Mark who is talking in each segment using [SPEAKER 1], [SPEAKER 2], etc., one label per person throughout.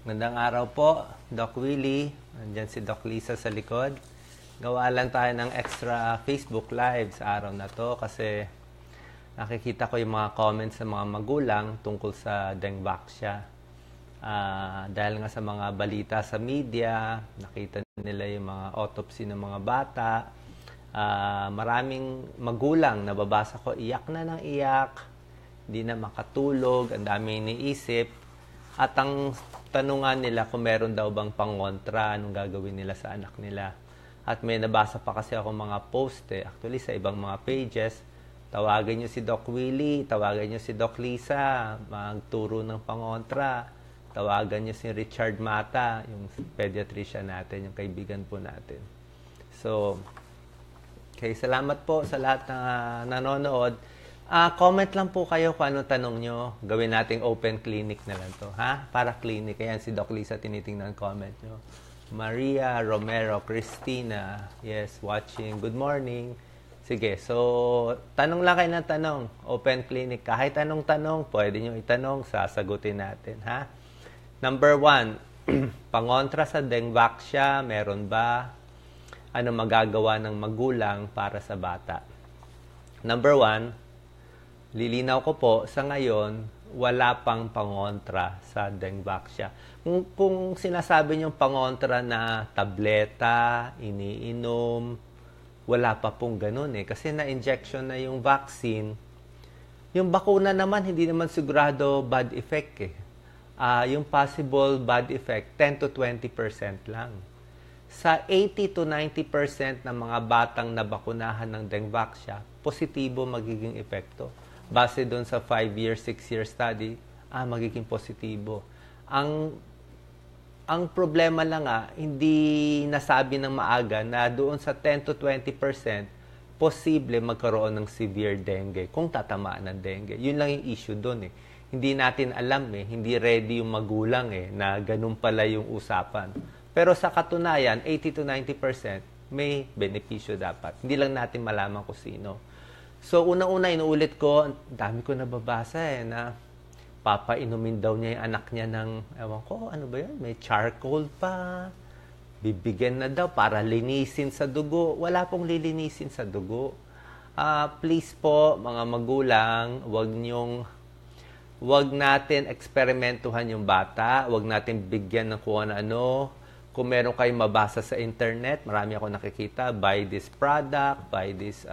[SPEAKER 1] Magandang araw po, Doc Willie. Nandiyan si Doc Lisa sa likod. Gawa lang tayo ng extra Facebook Live sa araw na to kasi nakikita ko yung mga comments ng mga magulang tungkol sa Dengvaxia. Dahil nga sa mga balita sa media, nakita nila yung mga autopsy ng mga bata. Maraming magulang, nababasa ko, iyak na ng iyak, hindi na makatulog, ang dami iniisip. At ang tanungan nila kung meron daw bang pangontra, anong gagawin nila sa anak nila. At may nabasa pa kasi ako mga post actually sa ibang mga pages. Tawagin nyo si Doc Willie, tawagin nyo si Doc Lisa, magturo ng pangontra. Tawagan nyo si Richard Mata, yung pediatrician natin, yung kaibigan po natin. So, okay, salamat po sa lahat na nanonood. Comment lang po kayo kung anong tanong nyo. Gawin nating open clinic na lang to. Ha? Para clinic. Ayan si Doc Lisa tinitingnan comment nyo. Maria Romero, Christina. Yes, watching. Good morning. Sige, so tanong lang kayo ng tanong. Open clinic. Kahit anong tanong, pwede nyo itanong. Sasagutin natin. Ha? Number 1. Pangontra sa Dengvaxia. Meron ba? Ano magagawa ng magulang para sa bata? Number 1. Lilinaw ko po, sa ngayon, wala pang pangontra sa Dengvaxia. Kung sinasabi niyong pangontra na tableta, iniinom, wala pa pong ganun kasi na-injection na yung vaccine. Yung bakuna naman, hindi naman sigurado bad effect yung possible bad effect, 10 to 20% lang. Sa 80 to 90% ng mga batang nabakunahan ng Dengvaxia, positibo magiging epekto. Base doon sa 5-year, 6-year study, magiging positibo. Ang problema lang hindi nasabi ng maaga na doon sa 10 to 20%, posible magkaroon ng severe dengue kung tatamaan ng dengue. Yun lang yung issue doon Hindi natin alam hindi ready yung magulang na ganun pala yung usapan. Pero sa katunayan, 80 to 90% may benepisyo dapat. Hindi lang natin malaman kung sino. So, unang-una, inuulit ko, dami ko nababasa na papainumin daw niya yung anak niya ng, ewan ko, ano ba yun? May charcoal pa. Bibigyan na daw para linisin sa dugo. Wala pong lilinisin sa dugo. Please po, mga magulang, wag natin eksperimentuhan yung bata. Wag natin bigyan ng kung ano-ano. Kung meron kayong mabasa sa internet, marami ako nakikita, buy this product, buy this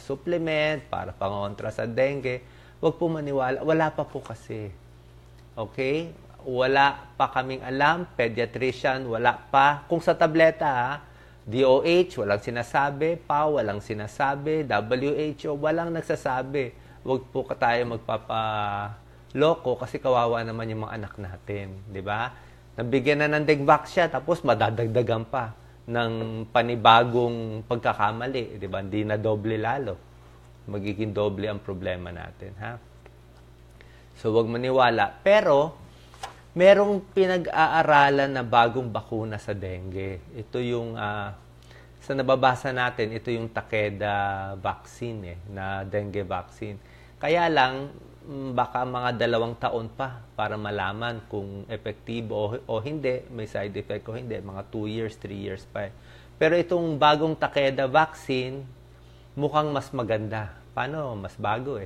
[SPEAKER 1] supplement para pangontra sa dengue. Huwag po maniwala. Wala pa po kasi. Okay? Wala pa kaming alam. Pediatrician, wala pa. Kung sa tableta, DOH, walang sinasabi. PAW, walang sinasabi. WHO, walang nagsasabi. Huwag po tayo magpapaloko kasi kawawa naman yung mga anak natin. Di ba? Nabigyan na ng Dengvaxia, tapos madadagdagan pa ng panibagong pagkakamali. Di ba? Hindi na doble lalo. Magiging doble ang problema natin. Ha? So, wag maniwala. Pero, merong pinag-aaralan na bagong bakuna sa dengue. Ito yung, sa nababasa natin, ito yung Takeda vaccine, na dengue vaccine. Kaya lang, baka mga 2 taon pa para malaman kung epektibo o hindi, may side effect o hindi, mga 2 years, 3 years pa. Pero itong bagong Takeda vaccine, mukhang mas maganda. Paano? Mas bago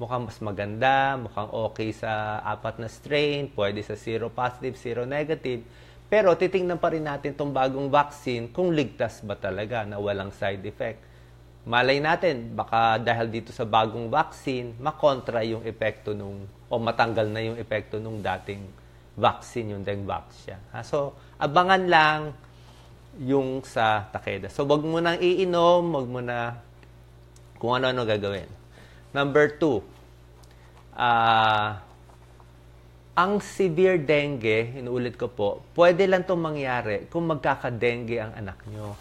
[SPEAKER 1] Mukhang mas maganda, mukhang okay sa 4 na strain, pwede sa zero positive, zero negative. Pero titingnan pa rin natin itong bagong vaccine kung ligtas ba talaga na walang side effect. Malay natin, baka dahil dito sa bagong vaccine, makontra yung epekto o matanggal na yung epekto nung dating vaccine, yung Dengvaxia. So, abangan lang yung sa Takeda. So, wag mo nang iinom, wag mo na kung ano-ano gagawin. Number 2, ang severe dengue, inuulit ko po, pwede lang itong mangyari kung magkaka-dengue ang anak nyo.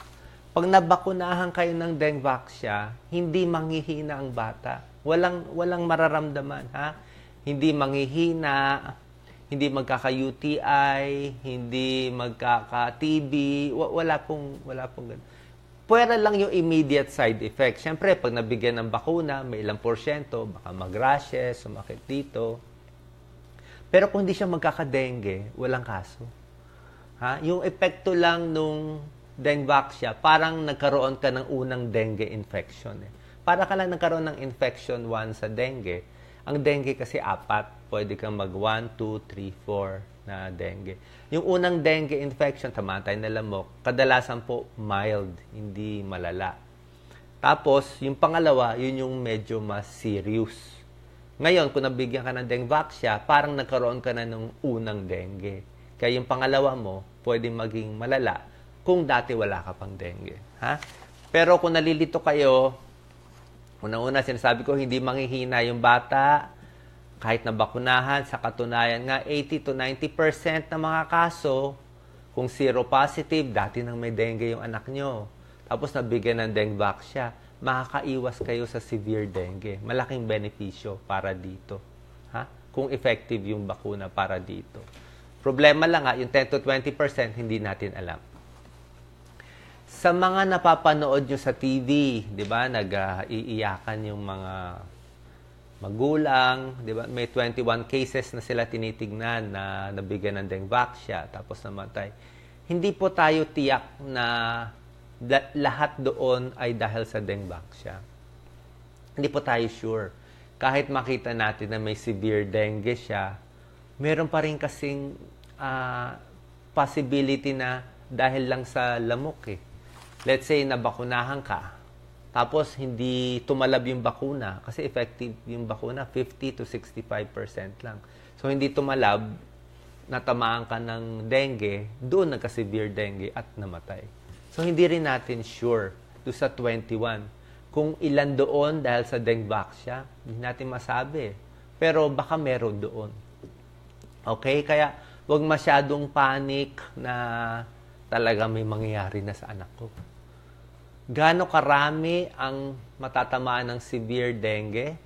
[SPEAKER 1] Pag nabakunahan kayo ng Dengvaxia, hindi manghihina ang bata. Walang mararamdaman, Hindi manghihina, hindi magkaka-UTI, hindi magkaka-TB, wala pong ganun. Pwera lang yung immediate side effect. Siyempre, pag nabigyan ng bakuna, may ilang porsyento, baka mag-rashes, sumakit dito. Pero kung hindi siya magkakadengue, walang kaso. Ha? Yung epekto lang nung Dengvaxia, parang nagkaroon ka ng unang dengue infection. Para ka lang nagkaroon ng infection 1 sa dengue. Ang dengue kasi 4. Pwede kang mag 1, 2, 3, 4 na dengue. Yung unang dengue infection, tamatay na lamok, kadalasan po mild, hindi malala. Tapos, yung pangalawa, yun yung medyo mas serious. Ngayon, kung nabigyan ka ng Dengvaxia, parang nagkaroon ka na ng unang dengue. Kaya yung pangalawa mo, pwedeng maging malala kung dati wala ka pang dengue. Ha? Pero kung nalilito kayo, unang-una, sinasabi ko, hindi manghihina yung bata kahit nabakunahan. Sa katunayan nga, 80 to 90% ng mga kaso, kung seropositive, dati nang may dengue yung anak nyo. Tapos nabigyan ng Dengvaxia, makakaiwas kayo sa severe dengue. Malaking benepisyo para dito. Ha? Kung effective yung bakuna para dito. Problema lang yung 10 to 20% hindi natin alam. Sa mga napapanood nyo sa TV, di ba, nag-iiyakan yung mga magulang, di ba, may 21 cases na sila tinitignan na nabigyan ng Dengvaxia, tapos namatay. Hindi po tayo tiyak na lahat doon ay dahil sa Dengvaxia. Hindi po tayo sure. Kahit makita natin na may severe dengue siya, meron pa rin kasing possibility na dahil lang sa lamok Let's say, nabakunahan ka, tapos hindi tumalab yung bakuna, kasi effective yung bakuna, 50 to 65% lang. So, hindi tumalab, natamaan ka ng dengue, doon nagka-severe dengue at namatay. So, hindi rin natin sure doon sa 21. Kung ilan doon dahil sa Dengvaxia, hindi natin masabi. Pero baka meron doon. Okay? Kaya, huwag masyadong panic na talaga may mangyayari na sa anak ko. Gaano karami ang matatamaan ng severe dengue?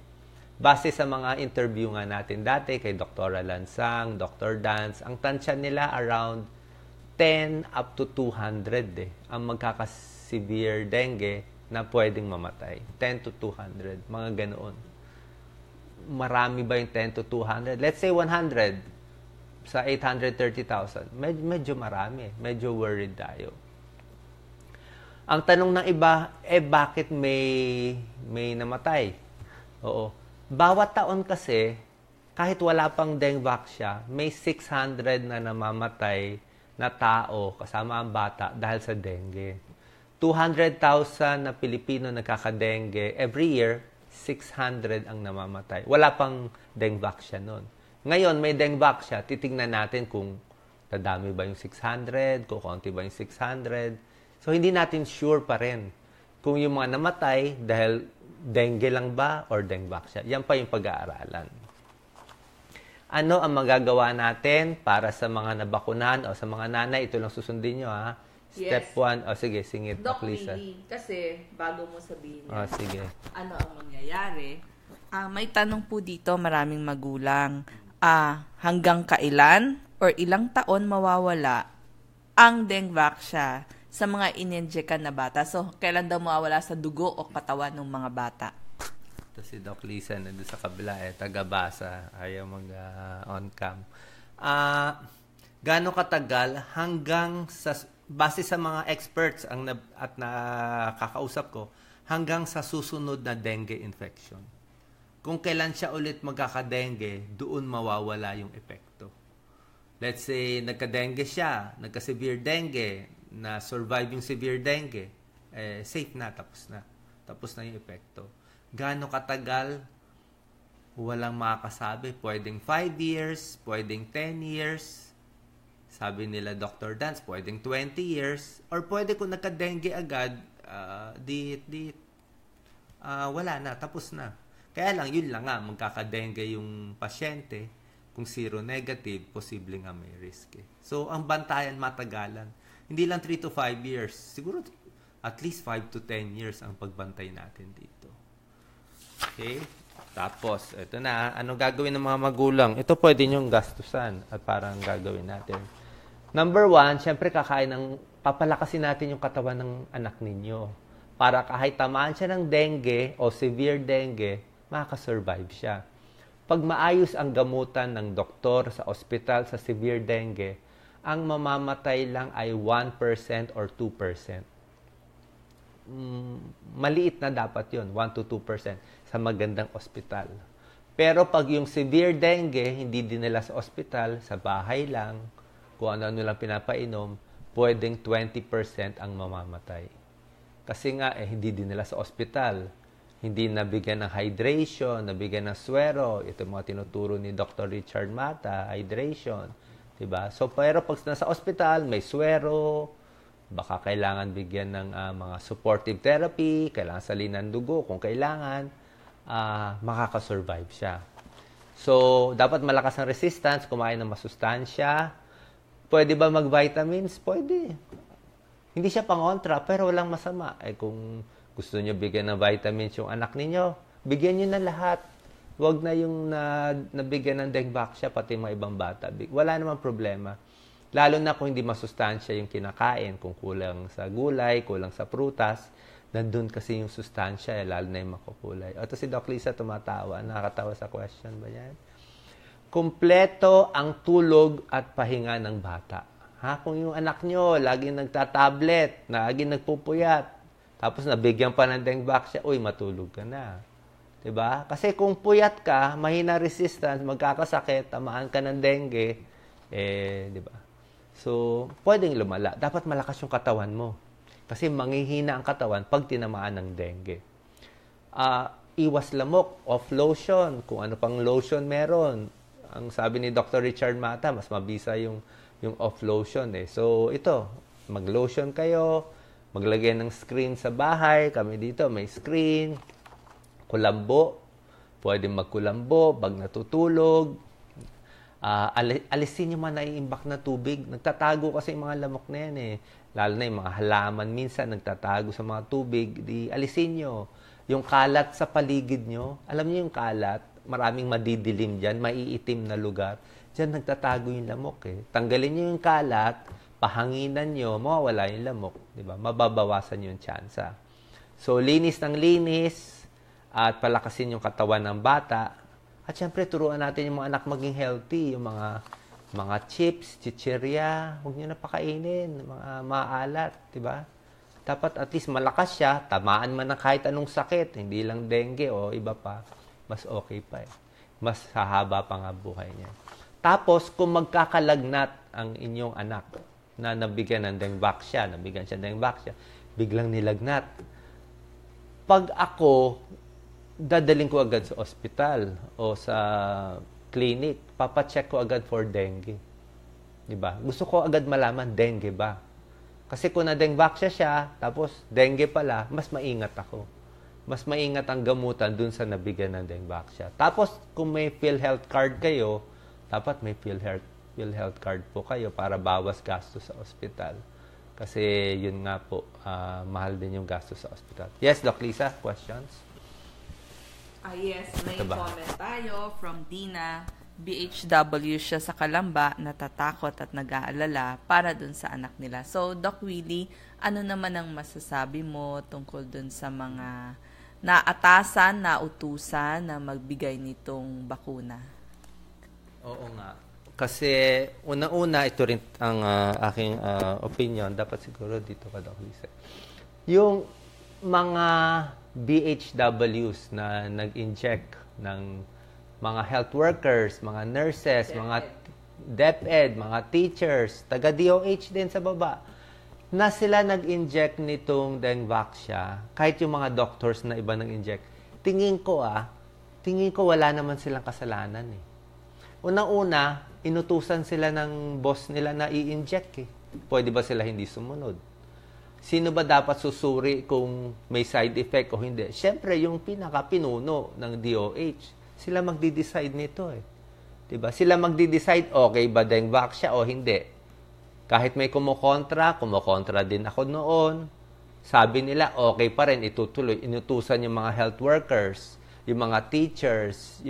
[SPEAKER 1] Base sa mga interview nga natin dati kay Dr. Lansang, Dr. Dance, ang tansya nila around 10 up to 200 ang magkaka-severe dengue na pwedeng mamatay. 10 to 200, mga ganoon. Marami ba yung 10 to 200? Let's say 100 sa 830,000. Medyo marami. Medyo worried tayo. Ang tanong ng iba, bakit may namatay? Oo. Bawat taon kasi, kahit wala pang Dengvaxia, may 600 na namamatay na tao kasama ang bata dahil sa dengue. 200,000 na Pilipino nagkakadengue. Every year, 600 ang namamatay. Wala pang Dengvaxia noon. Ngayon, may Dengvaxia. Titingnan natin kung dadami ba yung 600, kung konti ba yung 600. So, hindi natin sure pa rin kung yung mga namatay dahil dengue lang ba or Dengvaxia. Yan pa yung pag-aaralan. Ano ang magagawa natin para sa mga nabakunahan o sa mga nanay? Ito lang susundin nyo, ha? Step 1. O, sige, singit.
[SPEAKER 2] Doc Lily, kasi bago mo sabihin yan,
[SPEAKER 1] sige.
[SPEAKER 2] Ano ang mangyayari? May tanong po dito, maraming magulang. Hanggang kailan or ilang taon mawawala ang Dengvaxia sa mga in-injectan na bata? So, kailan daw mawawala sa dugo o katawan ng mga bata?
[SPEAKER 1] Ito si Doc Lisa nandun sa kabila, taga-basa. Ayaw mag-on-cam. Gaano katagal hanggang sa, base sa mga experts at nakakausap ko, hanggang sa susunod na dengue infection. Kung kailan siya ulit magkakadengue, doon mawawala yung epekto. Let's say, nagka-dengue siya, nagka-severe dengue, na survive yung severe dengue, safe na, tapos na. Tapos na yung epekto. Gaano katagal? Walang makakasabi. Pwedeng 5 years, pwedeng 10 years. Sabi nila Dr. Dance, pwedeng 20 years. Or pwede kung nagka-dengue agad, wala na, tapos na. Kaya lang, yun lang nga, magkaka-dengue yung pasyente. Kung seronegative, posible nga may risk. So, ang bantayan matagalan. Hindi lang 3 to 5 years. Siguro at least 5 to 10 years ang pagbantay natin dito. Okay? Tapos, ito na. Anong gagawin ng mga magulang? Ito pwede nyong gastusan at parang gagawin natin. Number 1, syempre papalakasin natin yung katawan ng anak ninyo. Para kahit tamaan siya ng dengue o severe dengue, makakasurvive siya. pag maayos ang gamutan ng doktor sa ospital sa severe dengue, ang mamamatay lang ay 1% or 2%. Maliit na dapat yon, 1 to 2% sa magandang ospital. Pero pag yung severe dengue, hindi dinala sa ospital, sa bahay lang, kung ano-ano lang pinapainom, pwedeng 20% ang mamamatay. Kasi nga, hindi dinala sa ospital. Hindi nabigyan ng hydration, nabigyan ng swero. Ito yung mga tinuturo ni Dr. Richard Mata, hydration. Diba? So, pero pag nasa ospital, may swero, baka kailangan bigyan ng mga supportive therapy, kailangan salinan dugo kung kailangan, makakasurvive siya. So, dapat malakas ang resistance, kumain ng masustansya. Pwede ba mag-vitamins? Pwede. Hindi siya pangontra, pero walang masama. Kung gusto niyo bigyan ng vitamins yung anak ninyo, bigyan niyo na lahat. Huwag na yung nabigyan ng Dengvaxia, pati mga ibang bata. Wala namang problema. Lalo na kung hindi masustansya yung kinakain, kung kulang sa gulay, kulang sa prutas, nandun kasi yung sustansya, lalo na yung makukulay. Ito si Doc Lisa tumatawa. Nakakatawa sa question ba yan? Kumpleto ang tulog at pahinga ng bata. Kung yung anak nyo, laging nagtatablet, laging nagpupuyat, tapos nabigyan pa ng Dengvaxia, matulog ka na. Diba? Kasi kung puyat ka, mahina resistance, magkakasakit, tamaan ka ng dengue, diba? So, pwedeng lumala. Dapat malakas yung katawan mo. Kasi manghihina ang katawan pag tinamaan ng dengue. Iwas lamok, off lotion, kung ano pang lotion meron. Ang sabi ni Dr. Richard Mata, mas mabisa yung off lotion. So, ito, mag-lotion kayo, maglagay ng screen sa bahay. Kami dito, may screen. Kulambo. Pwede magkulambo, pag natutulog. Alisin yung mga naiimbak na tubig. Nagtatago kasi yung mga lamok na yan Lalo na yung mga halaman minsan nagtatago sa mga tubig. Alisin nyo. Yung kalat sa paligid nyo. Alam nyo yung kalat, maraming madidilim dyan, maiitim na lugar. Diyan nagtatago yung lamok Tanggalin nyo yung kalat, pahanginan nyo, mawawala yung lamok. Diba? Mababawasan yung tsansa. So, linis ng linis, at palakasin yung katawan ng bata. At syempre, turuan natin yung mga anak maging healthy. Yung mga chips, chichirya, huwag nyo na pakainin. Mga maalat, diba? Dapat at least malakas siya, tamaan man ng kahit anong sakit, hindi lang dengue o iba pa, mas okay pa Mas hahaba pa nga buhay niya. Tapos, kung magkakalagnat ang inyong anak na nabigyan ng Dengvaxia, nabigyan siya ng Dengvaxia, biglang nilagnat. Pag ako, dadaling ko agad sa ospital o sa clinic, papacheck ko agad for dengue. Diba? Gusto ko agad malaman, dengue ba? Kasi kung na-Dengvaxia siya, tapos dengue pala, mas maingat ako. Mas maingat ang gamutan dun sa nabigyan ng Dengvaxia. Tapos, kung may PhilHealth card kayo, dapat may PhilHealth card po kayo para bawas gastos sa ospital. Kasi yun nga po, mahal din yung gastos sa ospital. Yes, Doc Lisa, questions?
[SPEAKER 2] Yes, may comment tayo from Dina. BHW siya sa Kalamba, natatakot at nag-aalala para dun sa anak nila. So, Doc Willie, ano naman ang masasabi mo tungkol dun sa mga naatasan, nautusan na magbigay nitong bakuna?
[SPEAKER 1] Oo nga. Kasi, una-una, ito rin ang aking opinion. Dapat siguro dito ka, Doc Lisa. Yung mga BHWs na nag-inject ng mga health workers, mga nurses, mga DepEd, mga teachers, taga-DOH din sa baba, na sila nag-inject nitong Dengvaxia, kahit yung mga doctors na iba nag-inject, tingin ko wala naman silang kasalanan Unang-una, inutusan sila ng boss nila na i-inject Pwede ba sila hindi sumunod? Sino ba dapat susuri kung may side effect o hindi? Siyempre, yung pinaka-pinuno ng DOH. Sila magdi-decide nito Diba? Sila magdi-decide, okay ba Dengvaxia o hindi? Kahit may kumukontra din ako noon. Sabi nila, okay pa rin, itutuloy. Inutusan yung mga health workers, yung mga teachers,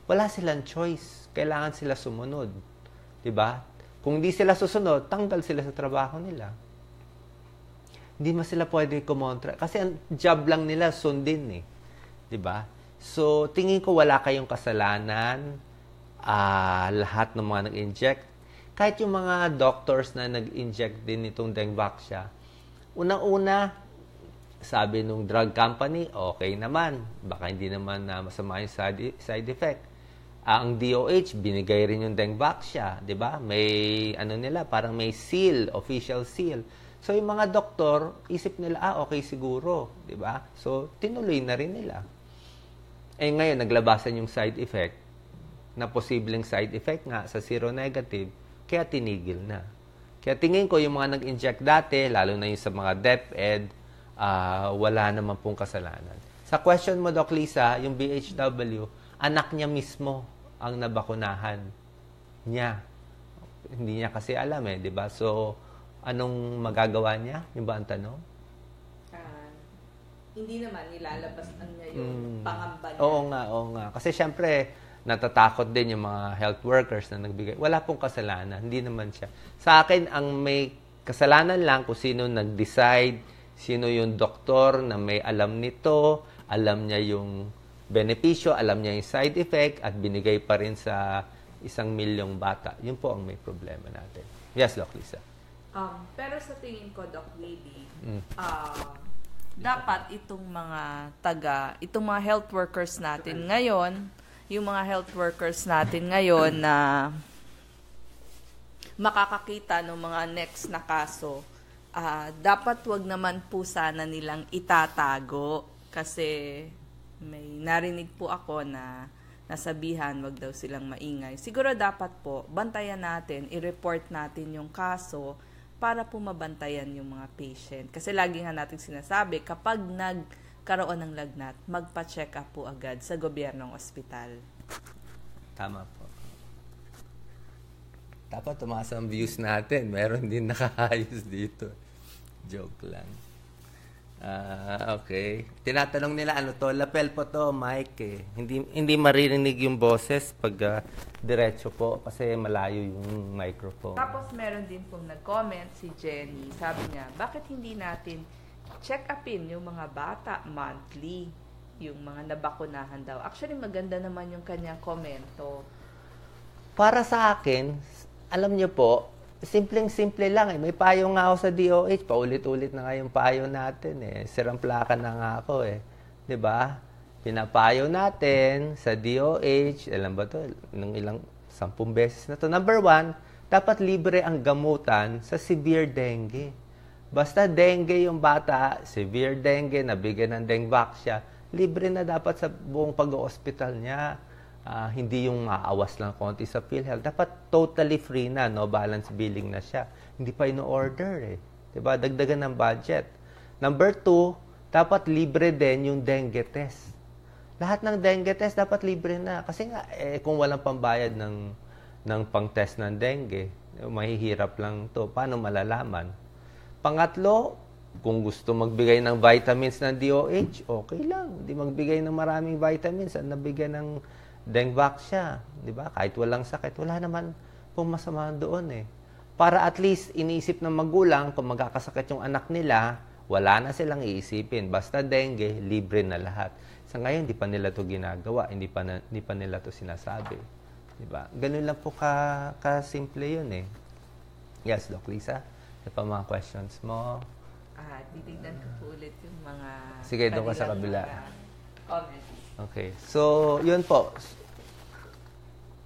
[SPEAKER 1] wala silang choice. Kailangan sila sumunod. Diba? Kung di sila susunod, tanggal sila sa trabaho nila. Hindi mas sila pwede kumontra. Kasi ang job lang nila sundin Diba? So, tingin ko wala kayong kasalanan. Lahat ng mga nag-inject. Kahit yung mga doctors na nag-inject din itong Dengvaxia, unang-una, sabi nung drug company, okay naman. Baka hindi naman masama yung side effect. Ang DOH, binigay rin yung Dengvaxia, di ba? May, parang may seal, official seal. So, yung mga doktor, isip nila, okay siguro, di ba? So, tinuloy na rin nila. Ngayon, naglabasan yung side effect, na posibleng side effect nga sa seronegative, kaya tinigil na. Kaya tingin ko, yung mga nag-inject dati, lalo na yung sa mga DepEd, wala naman pong kasalanan. Sa question mo, Doc Lisa, yung BHW, anak niya mismo ang nabakunahan niya. Hindi niya kasi alam di ba? So, anong magagawa niya? Yung ba ang tanong?
[SPEAKER 2] Hindi naman nilalabas niya yung pangamba niya.
[SPEAKER 1] Oo nga. Kasi syempre, natatakot din yung mga health workers na nagbigay. Wala pong kasalanan. Hindi naman siya. Sa akin, ang may kasalanan lang kung sino nag-decide, sino yung doktor na may alam nito, alam niya yung benepisyo, alam niya yung side effect, at binigay pa rin sa 1,000,000 bata. Yun po ang may problema natin. Yes, Doc Lisa.
[SPEAKER 2] Pero sa tingin ko, Doc Lily, dapat itong mga health workers natin ngayon, yung mga health workers natin ngayon na makakakita ng mga next na kaso, dapat wag naman po sana nilang itatago kasi may narinig po ako na nasabihan wag daw silang maingay. Siguro dapat po bantayan natin, i-report natin yung kaso para po mabantayan yung mga patient. Kasi lagi nga natin sinasabi, kapag nagkaroon ng lagnat, magpa-check up po agad sa gobyernong ospital.
[SPEAKER 1] Tama po. Dapat tumaas ang views natin. Meron din nakahayos dito. Joke lang. Okay. Tinatanong nila, ano to? Lapel po to, mic Hindi maririnig yung boses pag diretso po kasi malayo yung microphone.
[SPEAKER 2] Tapos meron din pong nag-comment si Jenny. Sabi niya, bakit hindi natin check upin yung mga bata monthly? Yung mga nabakunahan daw. Actually, maganda naman yung kanyang komento.
[SPEAKER 1] Para sa akin, alam niyo po, simpleng-simple lang May payo nga ako sa DOH. Paulit-ulit na nga yung payo natin Sirang plaka na nga ako 'Di ba? Pinapayo natin sa DOH. Alam ba to? Nung 10 beses na to. Number 1, dapat libre ang gamutan sa severe dengue. Basta dengue yung bata, severe dengue, nabigyan ng Dengvaxia, libre na dapat sa buong pag-hospital niya. Hindi yung maawas lang konti sa PhilHealth. Dapat totally free na, no balance billing na siya. Hindi pa ino-order 'Di ba? Dagdagan ng budget. Number 2, dapat libre din yung dengue test. Lahat ng dengue test dapat libre na. Kasi nga, kung walang pambayad ng pang-test ng dengue, mahihirap lang to. Paano malalaman? Pangatlo, kung gusto magbigay ng vitamins ng DOH, okay lang. Hindi magbigay ng maraming vitamins at nabigyan ng Dengvaxia, di ba? Kahit walang sakit, wala naman pong masama doon Para at least iniisip ng magulang kung magkakasakit yung anak nila, wala na silang iisipin. Basta dengue, libre na lahat. Sa ngayon, hindi pa nila to ginagawa, hindi pa nila to sinasabi. Di ba? Ganun lang po ka-simple yun Yes, Doc Lisa? Ano pa mga questions mo?
[SPEAKER 2] Titignan ko po ulit yung mga...
[SPEAKER 1] Sige, doon ka sa kabila.
[SPEAKER 2] Comments.
[SPEAKER 1] Okay. So, yun po.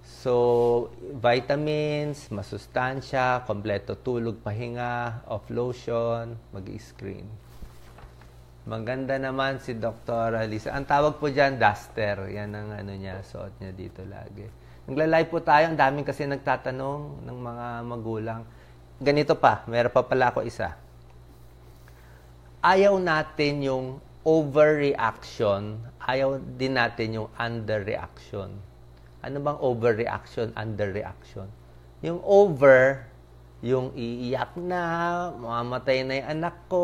[SPEAKER 1] So, vitamins, masustansya, kompleto tulog, pahinga, off lotion, mag-i-screen. Maganda naman si Dr. Lisa. Ang tawag po dyan, duster. Yan ang niya, suot niya dito lagi. Nagla-live po tayo. Ang daming kasi nagtatanong ng mga magulang. Ganito pa. Meron pa pala ako isa. Ayaw natin yung overreaction, ayaw din natin yung underreaction. Ano bang overreaction, underreaction? Yung over, yung iiyak na, mamamatay na yung anak ko,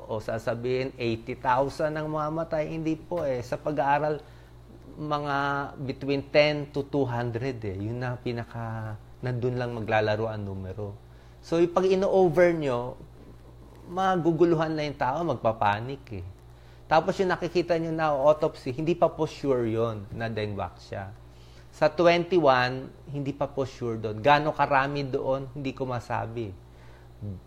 [SPEAKER 1] o sasabihin 80,000 ang mamamatay. Hindi po Sa pag-aaral, mga between 10 to 200 Yun na nandun lang maglalaro ang numero. So, pag ino-over nyo, maguguluhan na yung tao, magpapanik Tapos yung nakikita nyo na autopsy, hindi pa po sure yon na Dengvaxia. Sa 21, hindi pa po sure doon. Gano'ng karami doon, hindi ko masabi.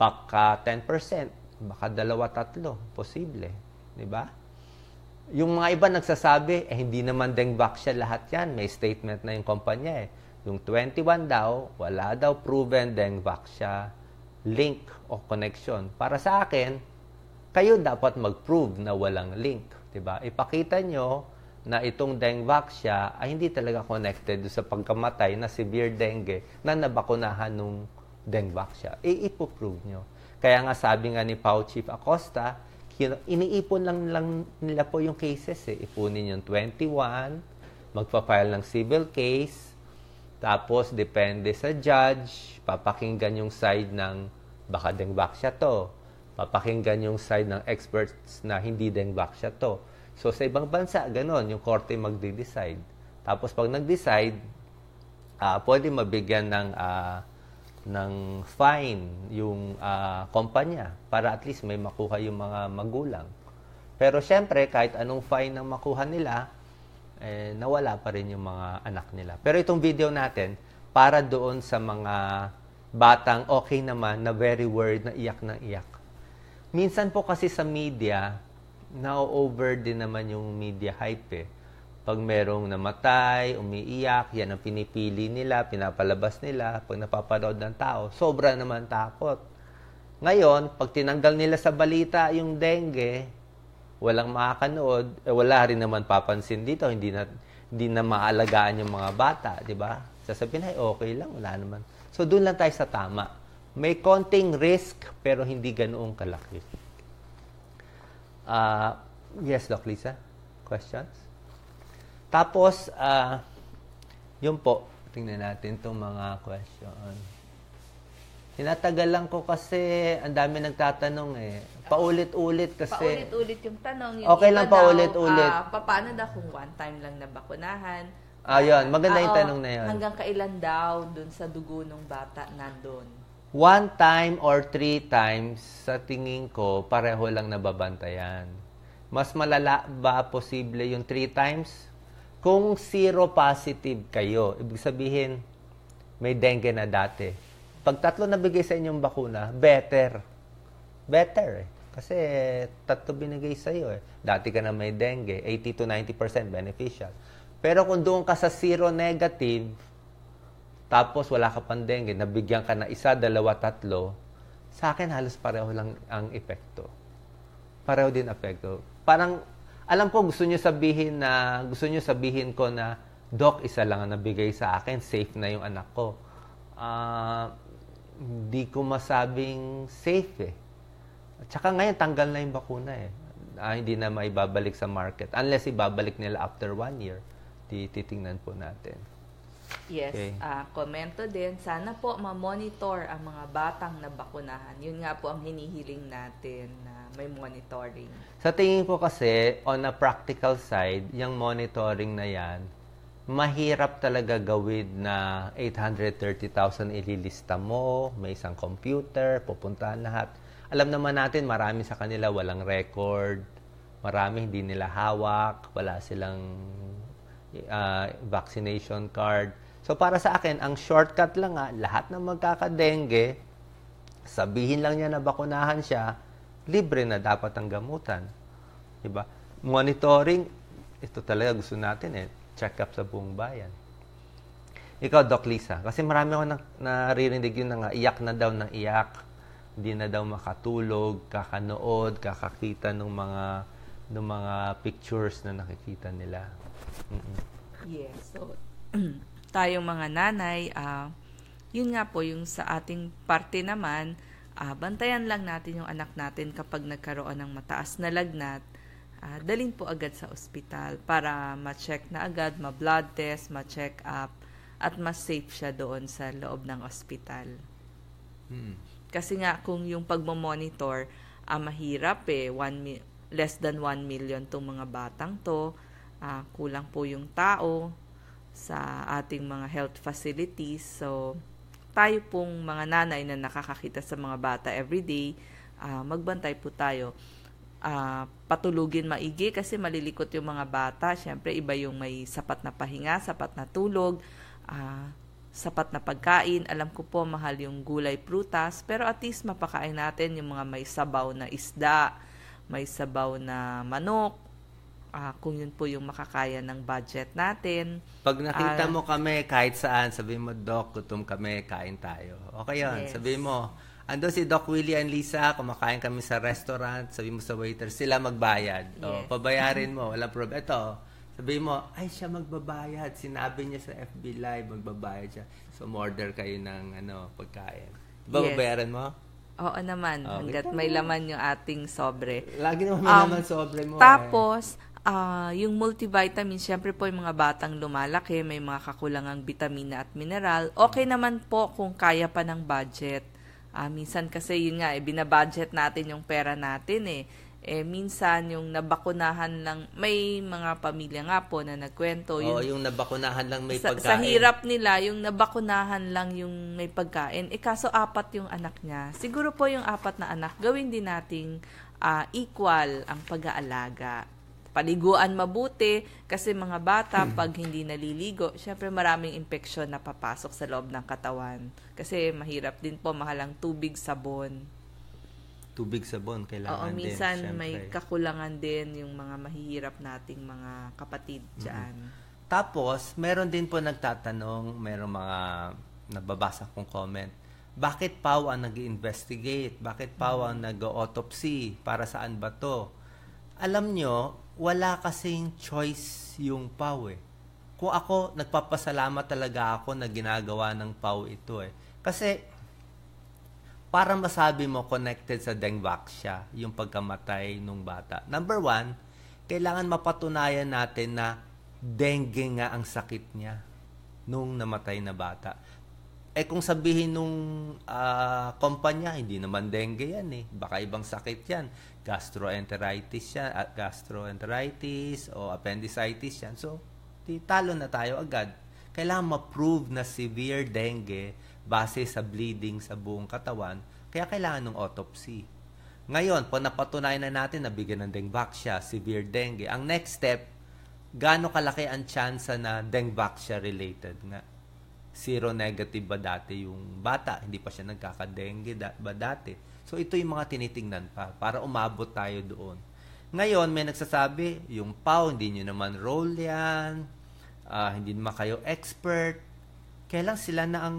[SPEAKER 1] Baka 10%, baka 2-3, posible. Diba? Yung mga iba nagsasabi, hindi naman Dengvaxia lahat yan. May statement na yung kumpanya eh. Yung 21 daw, wala daw proven Dengvaxia link o connection. Para sa akin, kayo dapat mag-prove na walang link. Diba? Ipakita nyo na itong Dengvaxia ay hindi talaga connected sa pagkamatay na severe dengue na nabakunahan nung Dengvaxia. Ipo-prove nyo. Kaya nga sabi nga ni Pau Chief Acosta, iniipon lang nila po yung cases eh. Ipunin yung 21, magpa-file ng civil case, tapos depende sa judge, papakinggan yung side ng baka Dengvaxia to, papakinggan yung side ng experts na hindi Dengvaxia to. So, sa ibang bansa, ganon, yung korte magde-decide. Tapos, pag nag-decide, pwede mabigyan ng fine yung kumpanya para at least may makuha yung mga magulang. Pero, syempre, kahit anong fine ang makuha nila, nawala pa rin yung mga anak nila. Pero itong video natin, para doon sa mga batang okay naman, na very worried, na iyak na iyak. Minsan po kasi sa media, na-over din naman yung media hype eh. Pag merong namatay, umiiyak, yan ang pinipili nila, pinapalabas nila. Pag napapanood ng tao, sobra naman takot. Ngayon, pag tinanggal nila sa balita yung dengue, walang makakanood, wala rin naman papansin dito, hindi na maalagaan yung mga bata, di ba? Sasabihin ay okay lang, wala naman. So, doon lang tayo sa tama. May konting risk, pero hindi ganoong kalaki. Yes, Doc Lisa? Questions? Tapos, yun po. Tingnan natin itong mga question. Tinatagal lang ko kasi ang dami nagtatanong eh. Paulit-ulit kasi.
[SPEAKER 2] Paulit-ulit yung tanong. Yung
[SPEAKER 1] okay lang paulit-ulit.
[SPEAKER 2] Paano daw kung one time lang nabakunahan?
[SPEAKER 1] Yun. Maganda yung tanong na yun.
[SPEAKER 2] Hanggang kailan daw dun sa dugo ng bata nandun?
[SPEAKER 1] 1 time or 3 times, sa tingin ko, pareho lang nababantayan. Mas malala ba posible yung 3 times? Kung zero positive kayo, ibig sabihin, may dengue na dati. Pag 3 nabigay sa inyong bakuna, better. Better eh. Kasi 3 binigay sa iyo eh. Dati ka na may dengue, 80 to 90% beneficial. Pero kung doon ka sa zero negative, tapos wala ka pang dengue, nabigyan ka na 1, 2, 3, sa akin halos pareho lang ang epekto. Pareho din epekto. Parang, alam ko gusto nyo sabihin ko na, Doc, 1 lang ang nabigay sa akin, safe na yung anak ko. Hindi ko masabing safe eh. At saka ngayon, tanggal na yung bakuna eh. Hindi na maibabalik sa market. Unless ibabalik nila after 1 year. Titingnan po natin.
[SPEAKER 2] Yes, okay. Komento din, sana po ma-monitor ang mga batang nabakunahan. Yun nga po ang hinihiling natin na may monitoring.
[SPEAKER 1] Sa tingin ko kasi, on a practical side, yung monitoring na yan, mahirap talaga gawin na 830,000 ililista mo, may isang computer, pupuntahan lahat. Alam naman natin, marami sa kanila walang record, marami hindi nila hawak, wala silang vaccination card. So, para sa akin, ang shortcut lang lahat ng magkakadengue, sabihin lang niya na bakunahan siya, libre na dapat ang gamutan. Diba? Monitoring, ito talaga gusto natin check up sa buong bayan. Ikaw, Doc Lisa, kasi marami ako naririnig yun na iyak na daw ng iyak, hindi na daw makatulog, kakanood, kakakita ng mga pictures na nakikita nila.
[SPEAKER 2] Yes, so tayong mga nanay, yun nga po yung sa ating parte naman, bantayan lang natin yung anak natin kapag nagkaroon ng mataas na lagnat, dalhin po agad sa ospital para ma-check na agad, ma-blood test, ma-check up, at mas safe siya doon sa loob ng ospital. Kasi nga kung yung pagmamonitor, mahirap less than 1 million tong mga batang to, kulang po yung tao sa ating mga health facilities. So, tayo pong mga nanay na nakakakita sa mga bata everyday, magbantay po tayo. patulugin maigi kasi malilikot yung mga bata. Siyempre, iba yung may sapat na pahinga, sapat na tulog, sapat na pagkain. Alam ko po, mahal yung gulay, prutas, pero at least mapakain natin yung mga may sabaw na isda, may sabaw na manok, kung yun po yung makakaya ng budget natin.
[SPEAKER 1] Pag nakita mo kami kahit saan, sabi mo, Doc, gutom kami, kain tayo. Okay yun.
[SPEAKER 2] Yes.
[SPEAKER 1] Sabi mo, ando si Doc Willie and Lisa, kumakain kami sa restaurant, sabi mo sa waiter, sila magbayad.
[SPEAKER 2] Yes.
[SPEAKER 1] Pabayarin mo, walang problema. Ito, sabi mo, ay siya magbabayad. Sinabi niya sa FB Live, magbabayad siya. So, order kayo ng pagkain. Babayaran mo?
[SPEAKER 2] Oo naman, hanggat may laman yung ating sobre.
[SPEAKER 1] Lagi naman may laman sobre mo.
[SPEAKER 2] Tapos, yung multivitamin, syempre po yung mga batang lumalaki, may mga kakulangang vitamina at mineral. Okay naman po kung kaya pa ng budget. Minsan kasi yun nga, binabudget natin yung pera natin minsan yung nabakunahan lang, may mga pamilya nga po na nagkwento.
[SPEAKER 1] Yung nabakunahan lang may pagkain.
[SPEAKER 2] Sa hirap nila, yung nabakunahan lang yung may pagkain. Kaso 4 yung anak niya. Siguro po yung 4 na anak, gawin din nating equal ang pag-aalaga. Paliguan mabuti kasi mga bata pag hindi naliligo, syempre maraming infeksyon na papasok sa loob ng katawan. Kasi mahirap din po, mahalang tubig, sabon.
[SPEAKER 1] Tubig, sabon, kailangan din.
[SPEAKER 2] Minsan
[SPEAKER 1] syempre.
[SPEAKER 2] may kakulangan din yung mga mahihirap nating mga kapatid dyan.
[SPEAKER 1] Tapos, meron din po nagtatanong, meron mga nababasa kong comment, bakit PAW ang nag-investigate? Bakit PAW ang nag-autopsy? Para saan ba to? Alam nyo, wala kasing choice yung PAW Kung ako, nagpapasalamat talaga ako na ginagawa ng PAW ito Kasi, para masabi mo connected sa Dengvaxia, yung pagkamatay ng bata. Number 1, kailangan mapatunayan natin na dengue nga ang sakit niya nung namatay na bata. Kung sabihin nung kumpanya, hindi naman dengue yan Baka ibang sakit yan. Gastroenteritis yan, gastroenteritis o appendicitis yan. So, talo na tayo agad. Kailangan ma-prove na severe dengue base sa bleeding sa buong katawan. Kaya kailangan ng autopsy. Ngayon, pag napatunayan na natin na bigyan ng Dengvaxia, severe dengue, ang next step, gaano kalaki ang chance na Dengvaxia related nga? Seronegative ba dati yung bata? Hindi pa siya nagkaka-dengue ba dati? So, ito yung mga tinitingnan pa para umabot tayo doon. Ngayon, may nagsasabi, yung PAW, hindi nyo naman role yan, hindi naman kayo expert. Kailan sila na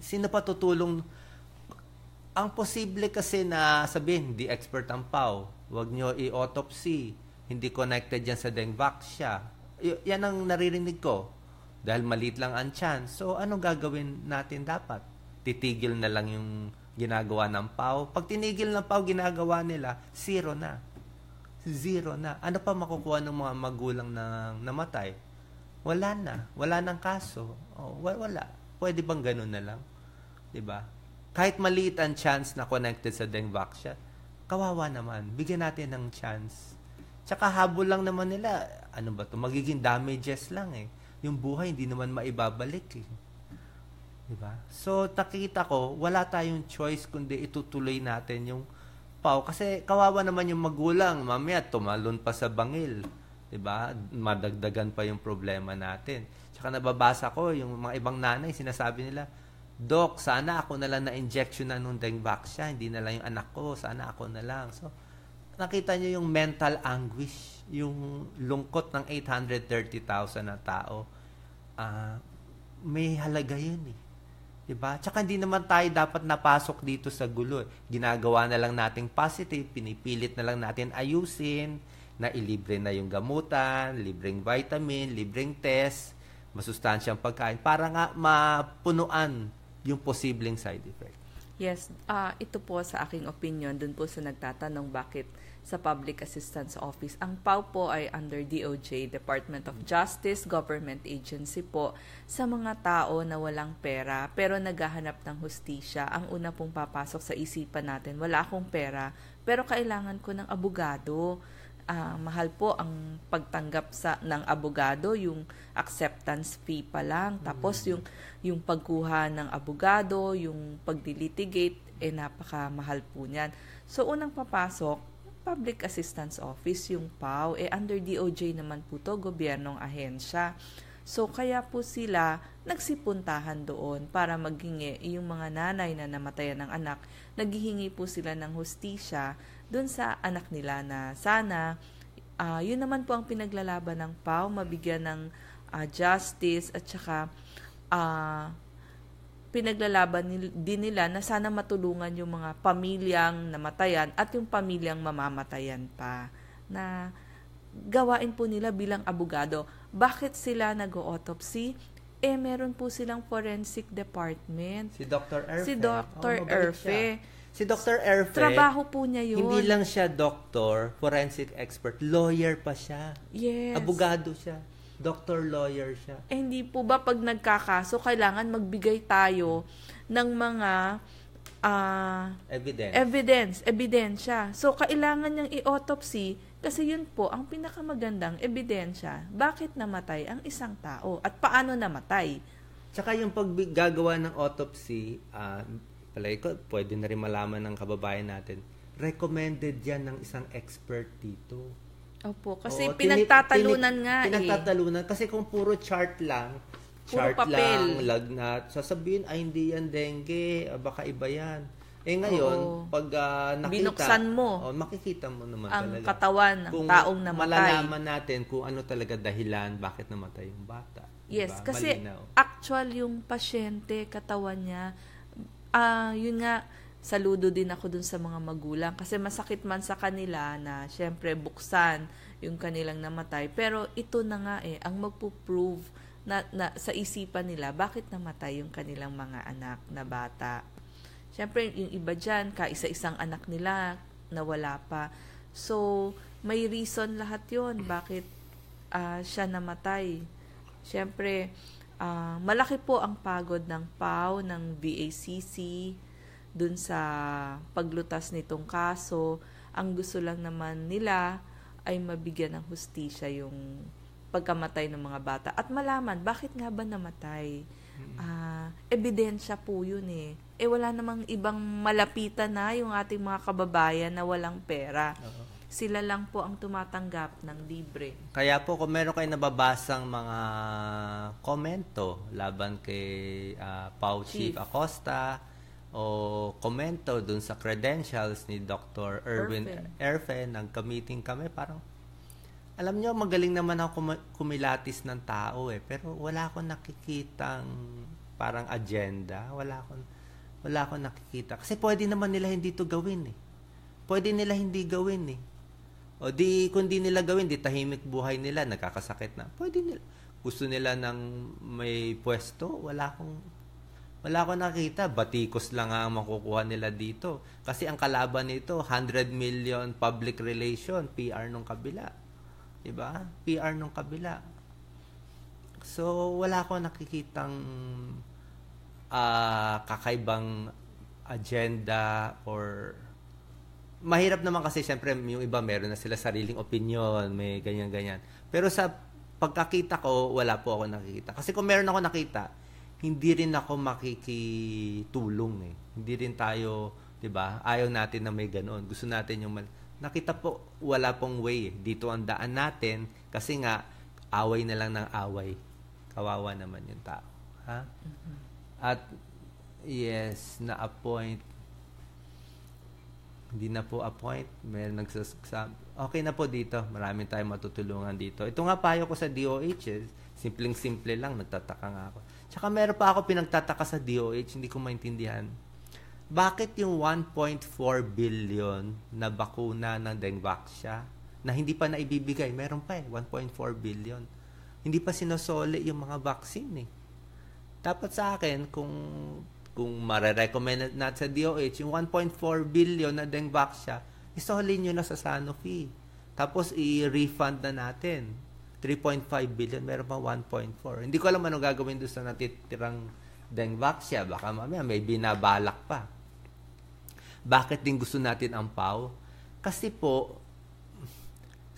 [SPEAKER 1] sino pa tutulong? Ang posible kasi na sabihin, hindi expert ang PAW, huwag nyo i-autopsy, hindi connected yan sa Dengvaxia. Yan ang naririnig ko. Dahil maliit lang ang chance. So, anong gagawin natin dapat? Titigil na lang yung ginagawa ng PAW. Pag tinigil ng PAW ginagawa nila, 0 na. 0 na. Ano pa makukuha ng mga magulang na namatay? Wala na. Wala nang kaso. Wala. Pwede bang ganun na lang? Diba? Kahit maliit ang chance na connected sa Dengvaxia, kawawa naman. Bigyan natin ng chance. Tsaka habol lang naman nila. Ano ba to? Magiging damages lang Yung buhay hindi naman maibabalik Diba? So, nakikita ko, wala tayong choice kundi itutuloy natin yung PAW. Kasi kawawa naman yung magulang. Mamaya, tumalon pa sa bangil. Diba? Madagdagan pa yung problema natin. Tsaka nababasa ko, yung mga ibang nanay, sinasabi nila, Doc, sana ako na lang na-injection na nung Dengvaxia. Hindi na lang yung anak ko. Sana ako na lang. So, nakita nyo yung mental anguish, yung lungkot ng 830,000 na tao. May halaga yun Diba? Tsaka hindi naman tayo dapat napasok dito sa gulo. Ginagawa na lang nating positive, pinipilit na lang natin ayusin, na ilibre na yung gamutan, libreng vitamin, libreng test, masustansyang pagkain, para nga mapunuan yung posibleng side effect.
[SPEAKER 2] Yes, ito po sa aking opinion, dun po sa nagtatanong bakit sa Public Assistance Office. Ang PAW po ay under DOJ, Department of Justice, government agency po, sa mga tao na walang pera pero naghahanap ng hustisya. Ang una pong papasok sa isipan natin, wala akong pera pero kailangan ko ng abogado. Mahal po ang pagtanggap ng abogado, yung acceptance fee pa lang. Tapos yung pagkuha ng abogado, yung pagdilitigate, napakamahal po niyan. So, unang papasok, Public Assistance Office, yung PAO. Under DOJ naman po to, gobyernong ahensya. So, kaya po sila nagsipuntahan doon para maghingi yung mga nanay na namatayan ng anak. Naghihingi po sila ng hustisya doon sa anak nila na sana, yun naman po ang pinaglalaban ng PAO, mabigyan ng justice at saka pinaglalaban din nila na sana matulungan yung mga pamilyang namatayan at yung pamilyang mamamatayan pa na gawain po nila bilang abogado. Bakit sila nag-autopsy? Meron po silang forensic department.
[SPEAKER 1] Si Dr. Erfe.
[SPEAKER 2] Si Dr. Erfe.
[SPEAKER 1] Si Dr. Erfe,
[SPEAKER 2] trabaho po niya yun.
[SPEAKER 1] Hindi lang siya doctor, forensic expert, lawyer pa siya.
[SPEAKER 2] Yes.
[SPEAKER 1] Abogado siya. Doctor, lawyer siya.
[SPEAKER 2] Hindi po ba pag nagkakaso, kailangan magbigay tayo ng mga ebidensya. So, kailangan niyang i-autopsy kasi yun po ang pinakamagandang ebidensya. Bakit namatay ang isang tao? At paano namatay?
[SPEAKER 1] Tsaka yung paggagawa ng autopsy, palagi ko, pwede na rin malaman ng kababayan natin, recommended yan ng isang expert dito.
[SPEAKER 2] Opo, kasi pinagtatalunan nga
[SPEAKER 1] Pinagtatalunan. Kasi kung puro chart lang, lagnat, sasabihin, ay hindi yan dengue, baka iba yan. Ngayon, pag nakita,
[SPEAKER 2] binuksan mo,
[SPEAKER 1] makikita mo naman
[SPEAKER 2] ang
[SPEAKER 1] talaga.
[SPEAKER 2] katawan ng
[SPEAKER 1] kung
[SPEAKER 2] taong namatay.
[SPEAKER 1] Malalaman natin kung ano talaga dahilan, bakit namatay yung bata.
[SPEAKER 2] Yes,
[SPEAKER 1] diba?
[SPEAKER 2] kasi actual yung pasyente, katawan niya, yun nga, saludo din ako dun sa mga magulang kasi masakit man sa kanila na syempre buksan yung kanilang namatay. Pero ito na nga ang magpo-prove na sa isipan nila bakit namatay yung kanilang mga anak na bata. Syempre, yung iba dyan, kaisa-isang anak nila na wala pa. So, may reason lahat yon bakit siya namatay. Syempre, malaki po ang pagod ng PAO, ng VACC, dun sa paglutas nitong kaso. Ang gusto lang naman nila ay mabigyan ng hustisya yung pagkamatay ng mga bata. At malaman, bakit nga ba namatay? Ebidensya po yun wala namang ibang malapitan na yung ating mga kababayan na walang pera. Sila lang po ang tumatanggap ng libre.
[SPEAKER 1] Kaya po kung meron kayo nababasang mga komento laban kay PAO Chief Acosta o komento dun sa credentials ni Dr. Erwin Erfe, nag-meeting kami, parang alam nyo, magaling naman ako kumilatis ng tao pero wala akong nakikitang parang agenda, wala akong nakikita. Kasi pwede naman nila hindi to gawin Pwede nila hindi gawin O di, kung di nila gawin, di tahimik buhay nila, nagkakasakit na. Pwede nila. Gusto nila ng may pwesto, wala akong nakita. Batikos lang ang makukuha nila dito. Kasi ang kalaban nito, 100 million public relation, PR nung kabila. Diba? PR nung kabila. So, wala akong nakikitang kakaibang agenda or mahirap naman kasi syempre yung iba meron na sila sariling opinion, may ganyan-ganyan. Pero sa pagkakita ko, wala po ako nakikita. Kasi kung meron ako nakita, hindi rin ako makikitulong Hindi rin tayo, 'di ba? Ayaw natin na may ganoon. Gusto natin yung nakita po, wala pong way dito ang daan natin kasi nga away na lang ng away. Kawawa naman yung tao. Ha? At yes, na-appoint. Hindi na po appoint. May nagsasabi. Okay na po dito. Maraming tayong matutulungan dito. Ito nga payo ko sa DOH. Simpleng-simple lang. Nagtataka nga ako. Tsaka meron pa ako pinagtataka sa DOH. Hindi ko maintindihan. Bakit yung 1.4 billion na bakuna ng Dengvaxia na hindi pa naibibigay? Meron pa 1.4 billion. Hindi pa sinosoli yung mga vaccine Dapat sa akin, kung mare-recommend natin sa DOH, yung 1.4 billion na Dengvaxia, isoli nyo na sa Sanofi. Tapos, i-refund na natin. 3.5 billion, meron pa 1.4. Hindi ko alam ano gagawin doon sa natitirang Dengvaxia. Baka mamaya may binabalak pa. Bakit din gusto natin ang PAO? Kasi po,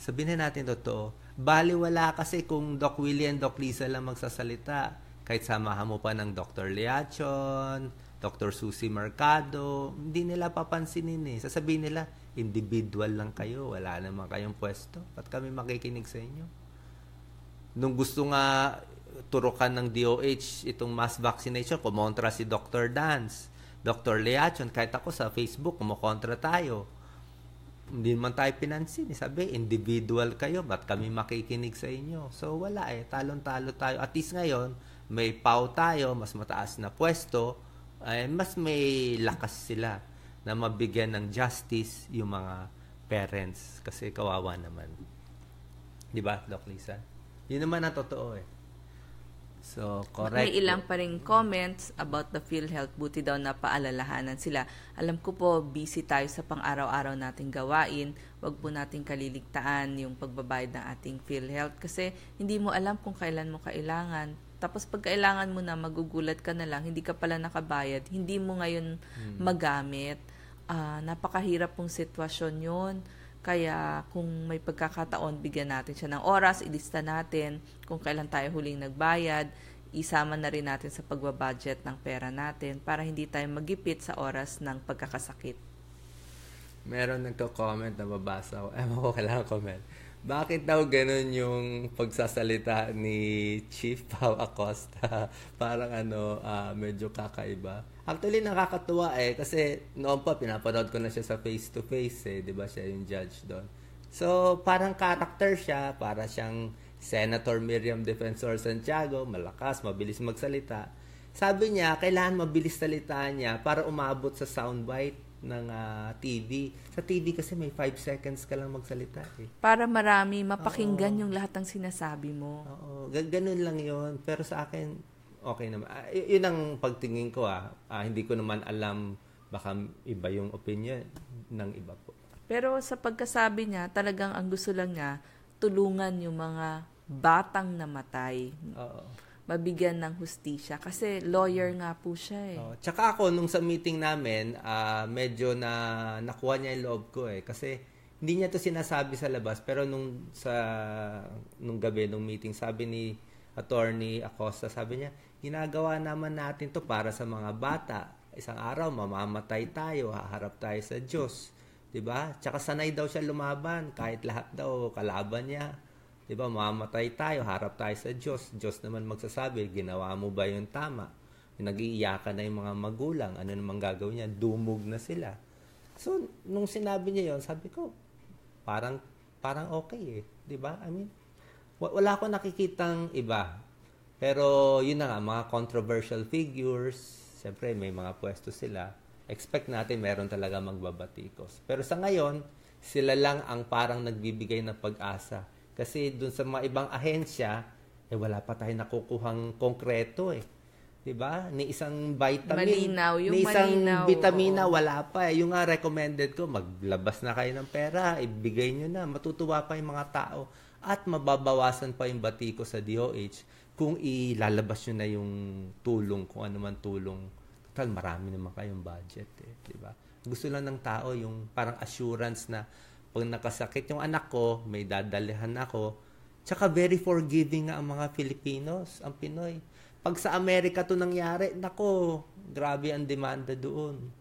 [SPEAKER 1] sabihin natin totoo, baliwala kasi kung Doc Willie and Doc Lisa lang magsasalita. Kahit samahan mo pa ng Dr. Liachon, Dr. Susie Mercado, hindi nila papansinin eh. Sasabihin nila, individual lang kayo, wala naman kayong pwesto. Ba't kami makikinig sa inyo? Nung gusto nga turukan ng DOH itong mass vaccination, kumontra si Dr. Dance, Dr. Leachon, kahit ako sa Facebook, kumokontra tayo. Hindi man tayo pinansin. Sabi, individual kayo, ba't kami makikinig sa inyo? So, wala eh. Talon-talo tayo. At least ngayon, may PAW tayo, mas mataas na pwesto, ay mas may lakas sila na mabigyan ng justice yung mga parents. Kasi kawawa naman. Di ba, Doc Lisa? Yun naman ang totoo eh. So, correct.
[SPEAKER 2] May ilang pa rin comments about the PhilHealth. Buti daw na paalalahanan sila. Alam ko po, busy tayo sa pang-araw-araw nating gawain. Huwag po nating kaliligtaan yung pagbabayad ng ating PhilHealth kasi hindi mo alam kung kailan mo kailangan. Tapos pag kailangan mo na, magugulat ka na lang, hindi ka pala nakabayad, hindi mo ngayon magamit. Napakahirap pong sitwasyon yun. Kaya kung may pagkakataon, bigyan natin siya ng oras, ilista natin kung kailan tayo huling nagbayad, isama na rin natin sa pagbabudget ng pera natin para hindi tayo magipit sa oras ng pagkakasakit.
[SPEAKER 1] Meron nagko-comment na babasa ko. Ewan ko, kailangan comment. Bakit daw ganun yung pagsasalita ni Chief Pau Acosta? Parang medyo kakaiba. Actually, nakakatuwa eh. Kasi noon pa, pinapanood ko na siya sa face-to-face eh. Di ba siya yung judge doon? So, parang character siya. Para siyang Senator Miriam Defensor Santiago. Malakas, mabilis magsalita. Sabi niya, kailangan mabilis salita niya para umabot sa soundbite ng TV. Sa TV kasi may 5 seconds ka lang magsalita eh.
[SPEAKER 2] Para marami mapakinggan yung lahat ng sinasabi mo.
[SPEAKER 1] Oo, ganun lang yun. Pero sa akin, okay naman. Yun ang pagtingin ko hindi ko naman alam, baka iba yung opinion ng iba po.
[SPEAKER 2] Pero sa pagkasabi niya, talagang ang gusto lang niya, tulungan yung mga batang namatay.
[SPEAKER 1] Oo.
[SPEAKER 2] Mabigyan ng hustisya. Kasi lawyer nga po siya eh.
[SPEAKER 1] Tsaka ako, nung sa meeting namin, medyo nakuha niya yung loob ko eh. Kasi hindi niya to sinasabi sa labas. Pero nung gabi, nung meeting, sabi ni Attorney Acosta, sabi niya, ginagawa naman natin to para sa mga bata. Isang araw, mamamatay tayo, haharap tayo sa Diyos. Diba? Tsaka sanay daw siya lumaban. Kahit lahat daw, kalaban niya. Diba, mamamatay tayo, harap tayo sa Diyos. Diyos naman magsasabi, ginawa mo ba yung tama? Nag-iiyakan na yung mga magulang. Ano naman gagawin niya? Dumog na sila. So, nung sinabi niya yon, sabi ko, parang okay eh. Diba? I mean, wala akong nakikitang iba. Pero, yun na nga, mga controversial figures, siyempre, may mga pwesto sila. Expect natin meron talaga magbabatikos. Pero sa ngayon, sila lang ang parang nagbibigay ng pag-asa. Kasi dun sa mga ibang ahensya, wala pa tayong nakukuhang konkreto eh. 'Di ba? Ni isang vitamin, ni isang vitamina, wala pa eh. Yung recommended ko, maglabas na kayo ng pera, ibigay nyo na, matutuwa pa yung mga tao. At mababawasan pa yung batiko sa DOH kung ilalabas nyo na yung tulong, kung ano man tulong. Total, marami naman kayong budget eh. 'Di ba? Gusto lang ng tao yung parang assurance na pag nakasakit yung anak ko, may dadalihan ako. Tsaka very forgiving nga ang mga Filipinos, ang Pinoy. Pag sa Amerika to nangyari, nako, grabe ang demanda doon.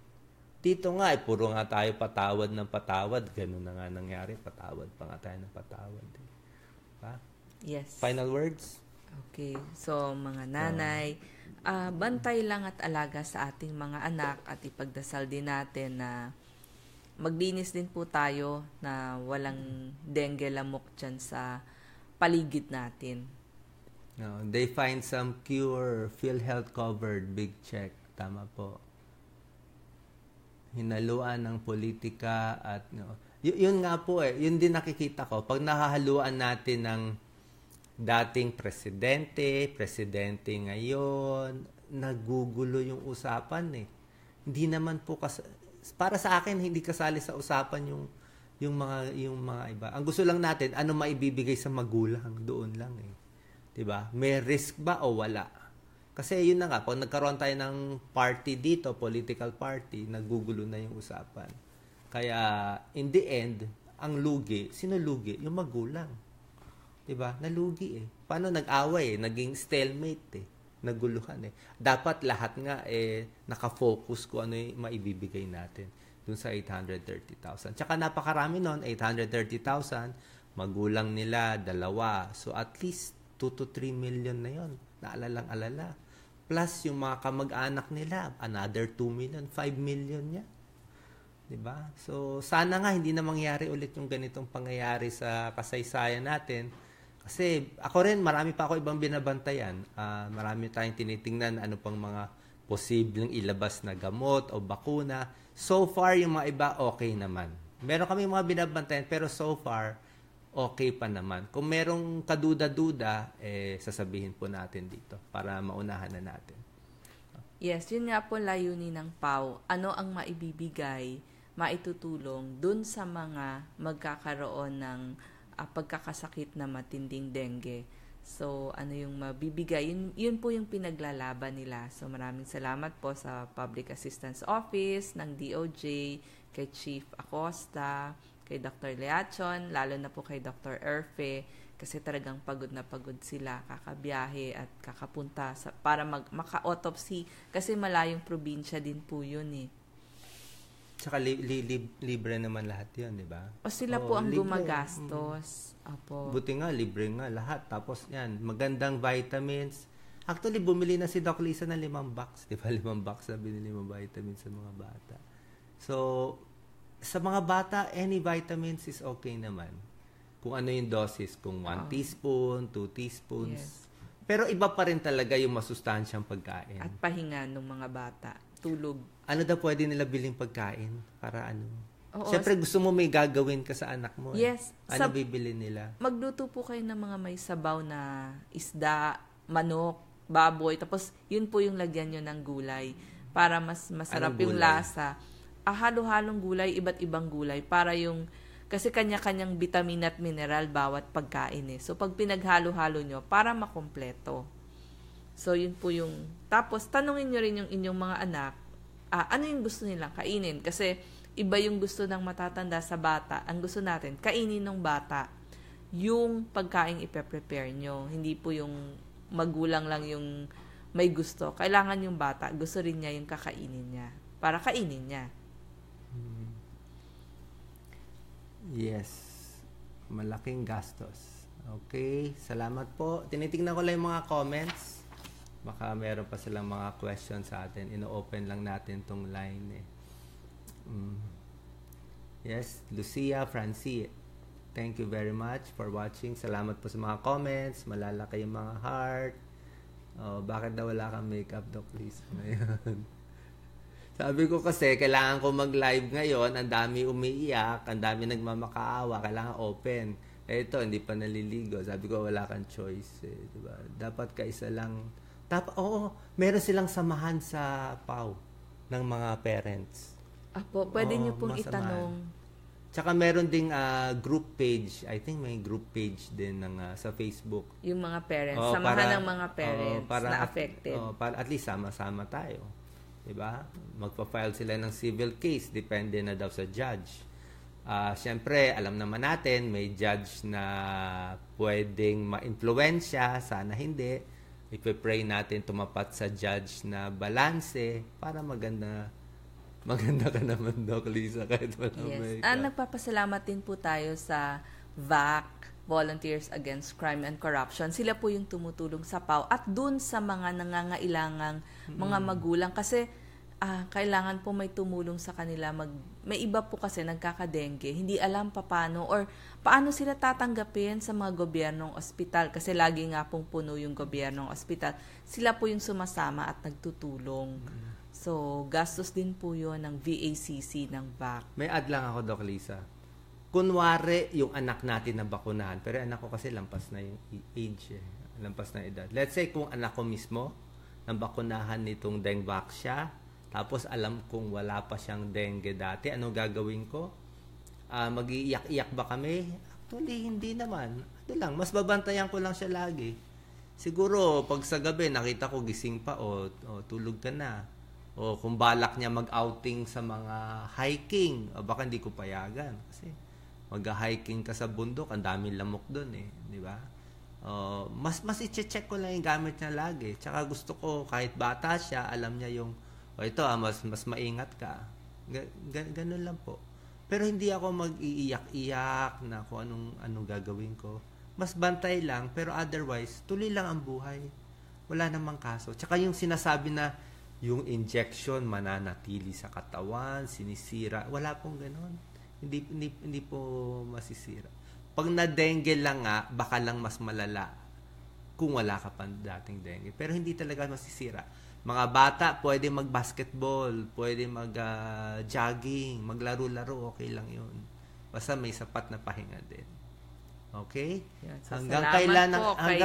[SPEAKER 1] Dito nga, puro nga tayo patawad ng patawad. Ganun na nga nangyari, patawad pa nga tayo ng patawad. Diba?
[SPEAKER 2] Yes.
[SPEAKER 1] Final words?
[SPEAKER 2] Okay. So, mga nanay, bantay lang at alaga sa ating mga anak at ipagdasal din natin na maglinis din po tayo na walang dengue lamok dyan sa paligid natin.
[SPEAKER 1] No, they find some cure, PhilHealth covered, big check. Tama po. Hinaluan ng politika at yun nga po eh, yun din nakikita ko. Pag nahahaluan natin ng dating presidente ngayon, nagugulo yung usapan eh. Hindi naman po para sa akin hindi kasali sa usapan yung mga iba. Ang gusto lang natin ano maibibigay sa magulang, doon lang eh. 'Di ba? May risk ba o wala? Kasi yun na nga, pag nagkaroon tayo ng party dito, political party, nagugulo na yung usapan. Kaya in the end, ang lugi, sino lugi? Yung magulang. 'Di ba? Nalugi eh. Paano nag-away eh? Naging stalemate eh. naguluhan eh. Dapat lahat nga nakafocus kung ano yung maibibigay natin dun sa 830,000. Tsaka napakarami nun, 830,000, magulang nila, 2. So at least 2 to 3 million na yon na alalang-alala. Plus yung mga kamag-anak nila, another 2 million, 5 million niya. 'Di ba? So sana nga hindi na mangyari ulit yung ganitong pangyayari sa kasaysayan natin. Kasi ako rin, marami pa ako ibang binabantayan. Marami tayong tinitingnan ano pang mga posibleng ilabas na gamot o bakuna. So far, yung mga iba, okay naman. Meron kami mga binabantayan, pero so far, okay pa naman. Kung merong kaduda-duda, sasabihin po natin dito para maunahan na natin.
[SPEAKER 2] Yes, yun nga po layunin ng PAW. Ano ang maibibigay, maitutulong dun sa mga magkakaroon ng pagkakasakit na matinding dengue. So, ano yung mabibigay? Yun po yung pinaglalaban nila. So, maraming salamat po sa Public Assistance Office ng DOJ, kay Chief Acosta, kay Dr. Leachon, lalo na po kay Dr. Erfe, kasi talagang pagod na pagod sila, kakabiyahe at kakapunta para maka-autopsy, kasi malayong probinsya din po yun eh.
[SPEAKER 1] Tsaka libre naman lahat yun, di ba?
[SPEAKER 2] O sila po ang gumagastos. Apo.
[SPEAKER 1] Buti nga, libre nga lahat. Tapos yan, magandang vitamins. Actually, bumili na si Doc Lisa ng 5 box. Di ba? 5 box na binili mo vitamins sa mga bata. So, sa mga bata, any vitamins is okay naman. Kung ano yung dosis. Kung 1 teaspoon, 2 teaspoons.
[SPEAKER 2] Yes.
[SPEAKER 1] Pero iba pa rin talaga yung masustansyang pagkain.
[SPEAKER 2] At pahinga ng mga bata. Tulog.
[SPEAKER 1] Ano daw pwede nila biling pagkain? Para ano?
[SPEAKER 2] Oo,
[SPEAKER 1] Siyempre, gusto mo may gagawin ka sa anak mo.
[SPEAKER 2] Yes.
[SPEAKER 1] Ano bibili nila?
[SPEAKER 2] Magluto po kayo ng mga may sabaw na isda, manok, baboy. Tapos, yun po yung lagyan nyo ng gulay. Para mas masarap yung lasa. Halo-halong gulay, iba't ibang gulay. Para yung, kasi kanya-kanyang vitamin at mineral bawat pagkain eh. So, pag pinaghalo-halo nyo, para makompleto. So, yun po yung... Tapos, tanungin nyo rin yung inyong mga anak, ano yung gusto nilang kainin? Kasi, iba yung gusto ng matatanda sa bata. Ang gusto natin, kainin ng bata yung pagkain ipe-prepare nyo. Hindi po yung magulang lang yung may gusto. Kailangan yung bata, gusto rin niya yung kakainin niya. Para kainin niya.
[SPEAKER 1] Yes. Malaking gastos. Okay. Salamat po. Tinitingnan ko lang yung mga comments. Baka meron pa silang mga questions sa atin. Ino-open lang natin tong line eh. Yes, Lucia Francie. Thank you very much for watching. Salamat po sa mga comments. Malalaki yung mga heart. Bakit daw wala kang makeup, Doc Liz? Ngayon. Sabi ko kasi, kailangan ko mag-live ngayon. Ang dami umiiyak. Ang dami nagmamakaawa. Kailangan open. Ito, hindi pa naliligo. Sabi ko, wala kang choice. Diba? Dapat kaisa lang. Meron silang samahan sa PAW ng mga parents.
[SPEAKER 2] Apo, pwede niyo pong itanong.
[SPEAKER 1] Tsaka meron ding group page. I think may group page din sa Facebook.
[SPEAKER 2] Yung mga parents. Samahan ng mga parents na affected.
[SPEAKER 1] Para at least sama-sama tayo. Diba? Magpa-file sila ng civil case. Depende na daw sa judge. Siyempre, alam naman natin, may judge na pwedeng ma-influensya. Sana hindi. Ipe-pray natin tumapat sa judge na balanse para maganda ka naman, Doc Lisa, kahit wala
[SPEAKER 2] makeup. Nagpapasalamat din po tayo sa VAC, Volunteers Against Crime and Corruption. Sila po yung tumutulong sa PAW at dun sa mga nangangailangang mga magulang. Kasi kailangan po may tumulong sa kanila. May iba po kasi nagkakadengue, hindi alam paano or paano sila tatanggapin sa mga gobyernong ospital. Kasi lagi nga pong puno yung gobyernong ospital. Sila po yung sumasama at nagtutulong. So, gastos din po yun ng VACC ng VAC.
[SPEAKER 1] May add lang ako, Doc Lisa. Kunwari, yung anak natin na bakunahan, pero anak ko kasi lampas na yung age lampas na edad. Let's say, kung anak ko mismo, nabakunahan nitong Dengvac siya, tapos alam kong wala pa siyang dengue dati, ano gagawin ko? Mag-iiyak-iyak ba kami? Actually, hindi naman. Ano lang, mas babantayan ko lang siya lagi. Siguro, pag sa gabi, nakita ko gising pa, o tulog ka na. O kung balak niya mag-outing sa mga hiking, baka hindi ko payagan. Kasi mag-hiking ka sa bundok, ang daming lamok doon eh. Di ba? Mas i-check ko lang yung gamit niya lagi. Tsaka gusto ko, kahit bata siya, alam niya yung, ito mas maingat ka. Ganun lang po. Pero hindi ako mag-iiyak-iyak na kung anong gagawin ko. Mas bantay lang, pero otherwise, tuloy lang ang buhay. Wala namang kaso. Tsaka yung sinasabi na yung injection mananatili sa katawan, sinisira, wala pong ganun. Hindi po masisira. Pag na-dengue lang nga, baka lang mas malala kung wala ka pa dating dengue. Pero hindi talaga masisira. Mga bata, pwede mag-basketball, pwede mag-jogging, maglaro-laro, okay lang yun. Basta may sapat na pahinga din. Okay?
[SPEAKER 2] Yan. So, hanggang kay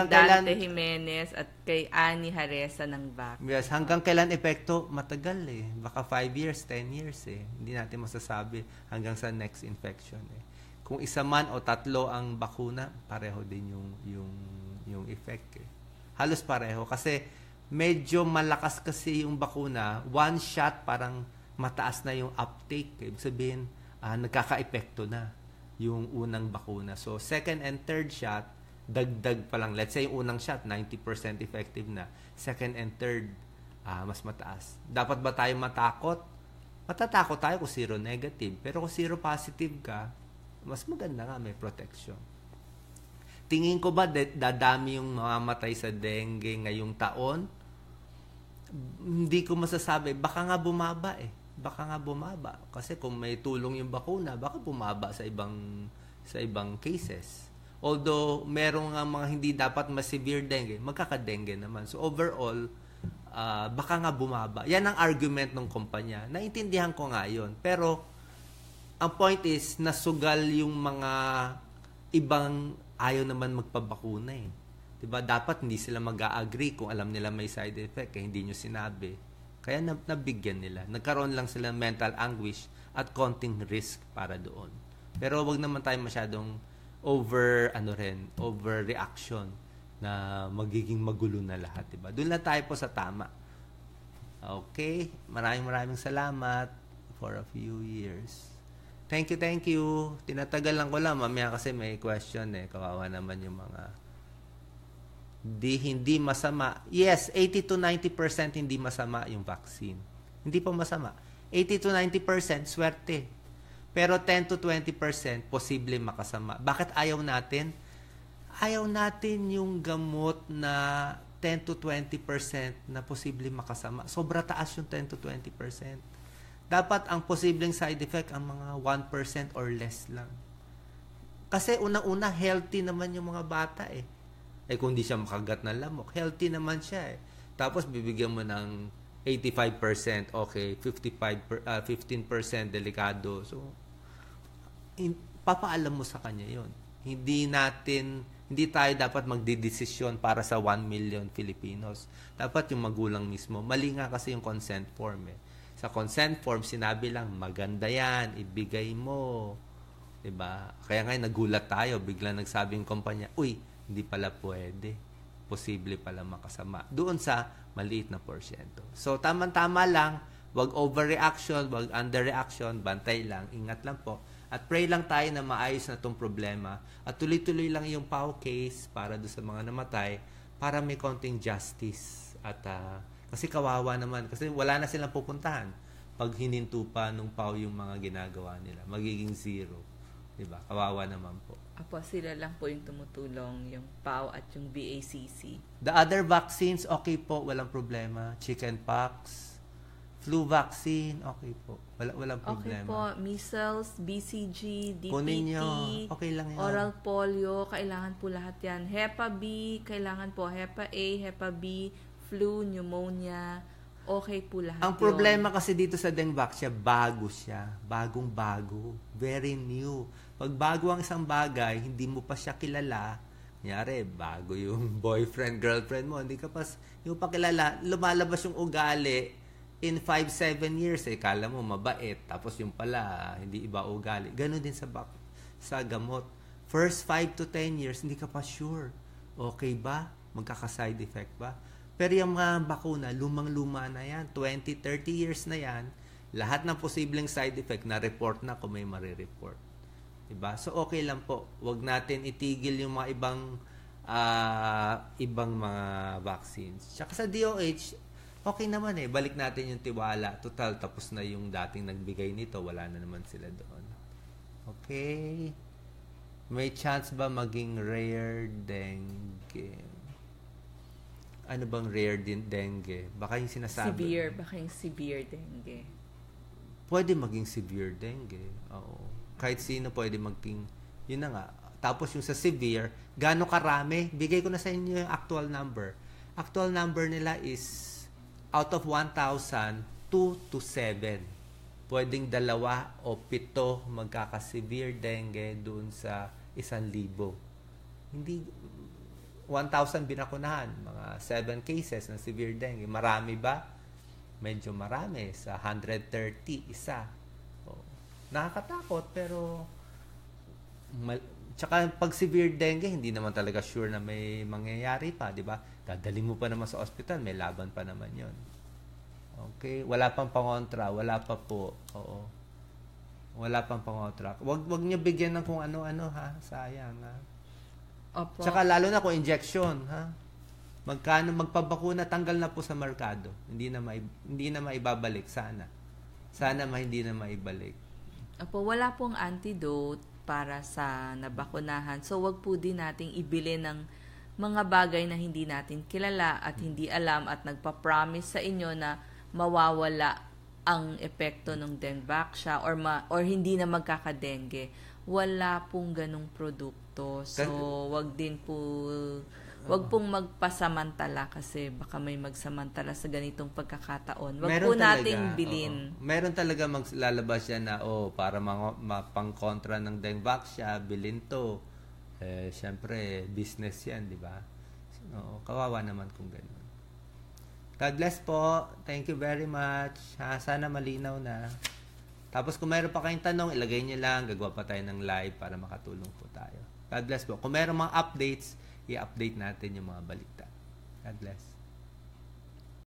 [SPEAKER 2] Dante Jimenez at kay Annie Haresa ng VAC.
[SPEAKER 1] Yes, hanggang kailan epekto? Matagal eh. Baka 5 years, 10 years eh. Hindi natin masasabi hanggang sa next infection eh. Kung isa man o tatlo ang bakuna, pareho din yung effect eh. Halos pareho kasi medyo malakas kasi yung bakuna, one shot parang mataas na yung uptake. Ibig sabihin, nagkaka-epekto na yung unang bakuna. So, second and third shot, dagdag pa lang. Let's say, yung unang shot, 90% effective na. Second and third, mas mataas. Dapat ba tayo matakot? Matatakot tayo kung zero negative. Pero kung zero positive ka, mas maganda nga, may protection. Tingin ko ba dadami yung mamamatay sa dengue ngayong taon? Hindi ko masasabi. Baka nga bumaba eh. Baka nga bumaba. Kasi kung may tulong yung bakuna, baka bumaba sa ibang cases. Although, merong nga mga hindi dapat severe dengue, magkaka-dengue naman. So, overall, baka nga bumaba. Yan ang argument ng kumpanya. Naintindihan ko nga yun. Pero, ang point is, nasugal yung mga ibang ayaw naman magpabakuna eh. Diba? Dapat hindi sila mag-a-agree kung alam nila may side effect kaya hindi nyo sinabi. Kaya nabigyan nila. Nagkaroon lang sila mental anguish at konting risk para doon. Pero wag naman tayo masyadong overreaction na magiging magulo na lahat. Diba? Doon lang tayo po sa tama. Okay? Maraming salamat for a few years. Thank you. Tinatagal lang ko lang. Mamaya kasi may question eh. Kawawa naman yung mga hindi masama. Yes, 80 to 90% hindi masama yung vaccine. Hindi pa masama. 80 to 90% swerte. Pero 10 to 20% posible makasama. Bakit ayaw natin? Ayaw natin yung gamot na 10 to 20% na posible makasama. Sobra taas yung 10 to 20%. Dapat ang posibleng side effect ang mga 1% or less lang. Kasi unang-una, healthy naman yung mga bata eh. Kung di siya makagat ng lamok, healthy naman siya eh. Tapos bibigyan mo ng 85%, okay, 15% delikado. So, papaalam mo sa kanya yon. Hindi tayo dapat magdidesisyon para sa 1 million Filipinos. Dapat yung magulang mismo. Mali nga kasi yung consent form eh. Sa consent form, sinabi lang, maganda yan, ibigay mo. Diba? Kaya ngayon, nagulat tayo. Bigla nagsabi yung kumpanya, uy, hindi pala pwede. Posible pala makasama. Doon sa maliit na porsyento. So, tama-tama lang. Wag overreaction, wag underreaction. Bantay lang. Ingat lang po. At pray lang tayo na maayos na itong problema. At tuloy-tuloy lang yung PAO case para doon sa mga namatay para may konting justice. At kasi kawawa naman. Kasi wala na silang pupuntahan. Pag hininto pa nung PAO yung mga ginagawa nila. Magiging zero. Diba? Kawawa naman po.
[SPEAKER 2] Apo, sila lang po yung tumutulong. Yung PAO at yung VACC.
[SPEAKER 1] The other vaccines, okay po. Walang problema. Chickenpox, flu vaccine, okay po. Walang problema.
[SPEAKER 2] Okay po. Measles, BCG, DPT,
[SPEAKER 1] kunin nyo. Okay lang yan.
[SPEAKER 2] Oral polio, kailangan po lahat yan. Hepa B, kailangan po. Hepa A, Hepa B, flu, pneumonia, okay po lahat.
[SPEAKER 1] Ang problema kasi dito sa Dengvac bago siya. Bagong-bago. Very new. Pag bago ang isang bagay, hindi mo pa siya kilala, kunyari, bago yung boyfriend, girlfriend mo, hindi ka pa kilala, lumalabas yung ugali in 5-7 years, kala mo mabait, tapos yung pala, hindi iba ugali. Ganon din sa gamot. First 5 to 10 years, hindi ka pa sure. Okay ba? Magkaka-side effect ba? Pero yung mga bakuna, lumang-luma na yan. 20-30 years na yan. Lahat ng posibleng side effect na report na kung may marireport. Diba? So, okay lang po. Huwag natin itigil yung mga ibang ibang mga vaccines. Tsaka sa DOH, okay naman balik natin yung tiwala. Total, tapos na yung dating nagbigay nito. Wala na naman sila doon. Okay. May chance ba maging rare dengue? Ano bang rare dengue? Baka yung sinasabi.
[SPEAKER 2] Baka yung severe dengue.
[SPEAKER 1] Pwede maging severe dengue. Oo. Kahit sino pwede maging, yun na nga. Tapos yung sa severe, gaano karami? Bigay ko na sa inyo yung actual number. Actual number nila is out of 1,000, 2 to 7. Pwedeng 2 o 7 magkaka-severe dengue dun sa 1,000. Hindi 1,000 binakunahan, mga 7 cases ng severe dengue. Marami ba? Medyo marami. Sa 130, isa. Nakakatakot, pero tsaka pag severe dengue, hindi naman talaga sure na may mangyayari pa, di ba? Dadali mo pa naman sa ospital, may laban pa naman yon. Okay? Wala pang pangontra. Wala pa po. Oo. Wala pang pangontra. Wag niyo bigyan ng kung ano-ano, ha? Sayang, ha?
[SPEAKER 2] Opo.
[SPEAKER 1] Tsaka lalo na kung injection, ha? Magkano magpabakuna, tanggal na po sa merkado. Hindi na maibabalik sana. Sana hindi na maibalik.
[SPEAKER 2] Opo, wala pong antidote para sa nabakunahan. So, wag po din nating ibili ng mga bagay na hindi natin kilala at hindi alam at nagpa-promise sa inyo na mawawala ang epekto ng Dengvaxia or hindi na magkakadengue. Wala pong ganong produkto. So, wag pong magpasamantala kasi baka may magsamantala sa ganitong pagkakataon. Wag po nating bilhin.
[SPEAKER 1] Meron talaga maglalabas yan na para mapang-kontra ng Dengvaxia, bilhin to. Siyempre, business yan, di ba? Kawawa naman kung gano'n. God bless po. Thank you very much. Sana malinaw na. Tapos kung mayroon pa kayong tanong, ilagay niyo lang. Gagawa pa tayo ng live para makatulong po tayo. God bless po. Kung mayroon mga updates, i-update natin yung mga balita. God bless.